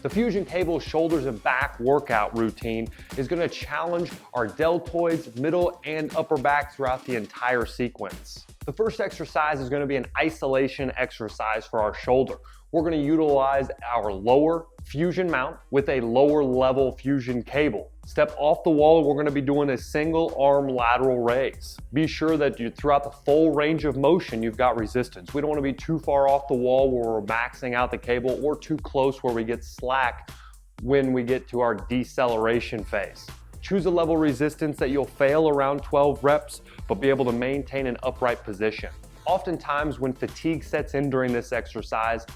The fusion cable shoulders and back workout routine is going to challenge our deltoids, middle and upper back throughout the entire sequence. The first exercise is going to be an isolation exercise for our shoulder. We're going to utilize our lower fusion mount with a lower level fusion cable. Step off the wall, we're going to be doing a single arm lateral raise. Be sure that throughout the full range of motion, you've got resistance. We don't want to be too far off the wall where we're maxing out the cable or too close where we get slack when we get to our deceleration phase. Choose a level resistance that you'll fail around 12 reps, but be able to maintain an upright position. Oftentimes when fatigue sets in during this exercise,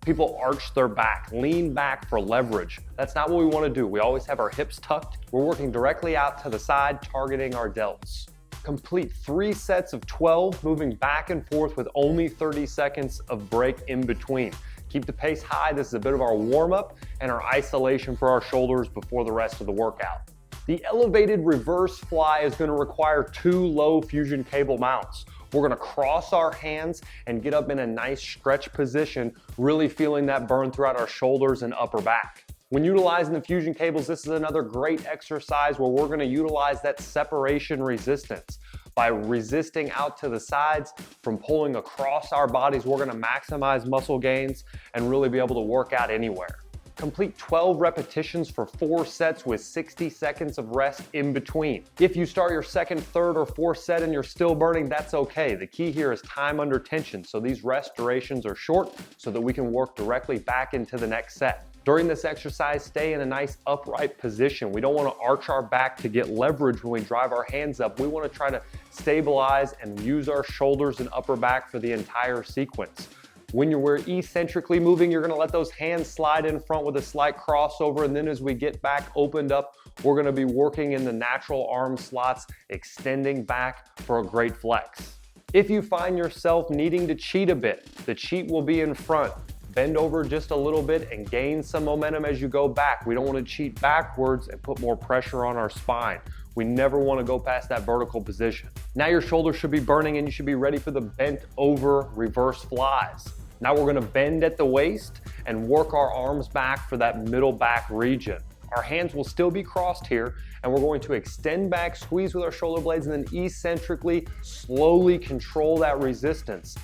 people arch their back, lean back for leverage. That's not what we want to do. We always have our hips tucked. We're working directly out to the side, targeting our delts. Complete 3 sets of 12, moving back and forth with only 30 seconds of break in between. Keep the pace high. This is a bit of our warm-up and our isolation for our shoulders before the rest of the workout. The elevated reverse fly is going to require 2 low fusion cable mounts. We're going to cross our hands and get up in a nice stretch position, really feeling that burn throughout our shoulders and upper back. When utilizing the fusion cables, this is another great exercise where we're going to utilize that separation resistance. By resisting out to the sides, from pulling across our bodies, we're going to maximize muscle gains and really be able to work out anywhere. Complete 12 repetitions for 4 sets with 60 seconds of rest in between. If you start your second, third, or fourth set and you're still burning, that's okay. The key here is time under tension, so these rest durations are short so that we can work directly back into the next set. During this exercise, stay in a nice upright position. We don't want to arch our back to get leverage when we drive our hands up. We want to try to stabilize and use our shoulders and upper back for the entire sequence. When we're eccentrically moving, you're going to let those hands slide in front with a slight crossover, and then as we get back opened up, we're going to be working in the natural arm slots, extending back for a great flex. If you find yourself needing to cheat a bit, the cheat will be in front. Bend over just a little bit and gain some momentum as you go back. We don't want to cheat backwards and put more pressure on our spine. We never want to go past that vertical position. Now your shoulders should be burning and you should be ready for the bent over reverse flies. Now we're going to bend at the waist and work our arms back for that middle back region. Our hands will still be crossed here, and we're going to extend back, squeeze with our shoulder blades, and then eccentrically, slowly control that resistance.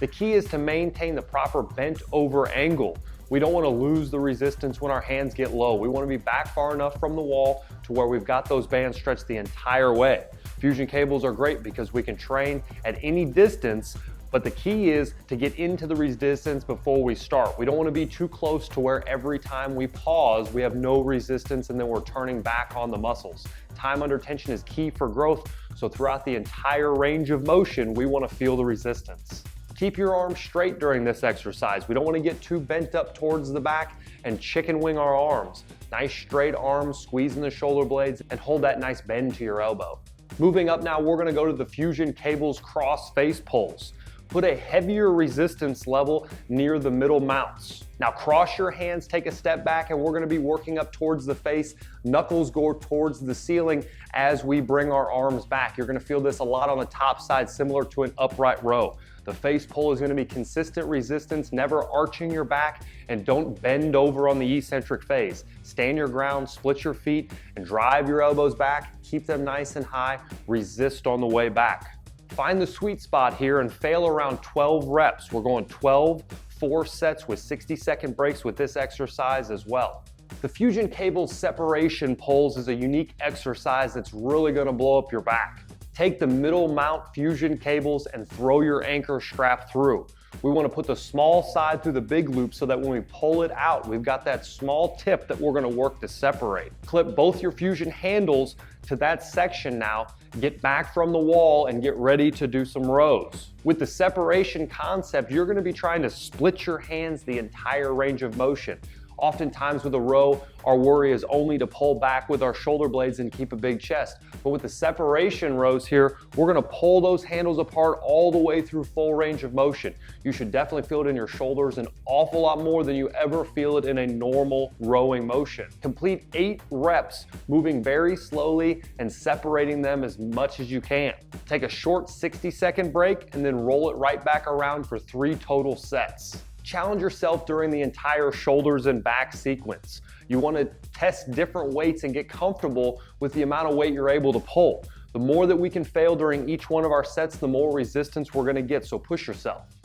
The key is to maintain the proper bent over angle. We don't want to lose the resistance when our hands get low. We want to be back far enough from the wall to where we've got those bands stretched the entire way. Fusion cables are great because we can train at any distance, but the key is to get into the resistance before we start. We don't want to be too close to where every time we pause, we have no resistance and then we're turning back on the muscles. Time under tension is key for growth, so throughout the entire range of motion, we want to feel the resistance. Keep your arms straight during this exercise. We don't want to get too bent up towards the back and chicken wing our arms. Nice straight arms, squeezing the shoulder blades, and hold that nice bend to your elbow. Moving up now, we're going to go to the fusion cables cross face pulls. Put a heavier resistance level near the middle mounts. Now cross your hands, take a step back, and we're going to be working up towards the face. Knuckles go towards the ceiling as we bring our arms back. You're going to feel this a lot on the top side, similar to an upright row. The face pull is going to be consistent resistance, never arching your back, and don't bend over on the eccentric phase. Stand your ground, split your feet, and drive your elbows back. Keep them nice and high. Resist on the way back. Find the sweet spot here and fail around 12 reps. We're going 12, 4 sets with 60-second breaks with this exercise as well. The fusion cable separation pulls is a unique exercise that's really going to blow up your back. Take the middle mount fusion cables and throw your anchor strap through. We want to put the small side through the big loop so that when we pull it out, we've got that small tip that we're going to work to separate. Clip both your fusion handles to that section now, get back from the wall and get ready to do some rows. With the separation concept, you're going to be trying to split your hands the entire range of motion. Oftentimes with a row, our worry is only to pull back with our shoulder blades and keep a big chest. But with the separation rows here, we're gonna pull those handles apart all the way through full range of motion. You should definitely feel it in your shoulders an awful lot more than you ever feel it in a normal rowing motion. Complete 8 reps, moving very slowly and separating them as much as you can. Take a short 60-second break and then roll it right back around for 3 total sets. challenge yourself during the entire shoulders and back sequence. You want to test different weights and get comfortable with the amount of weight you're able to pull. The more that we can fail during each one of our sets, the more resistance we're going to get, so push yourself.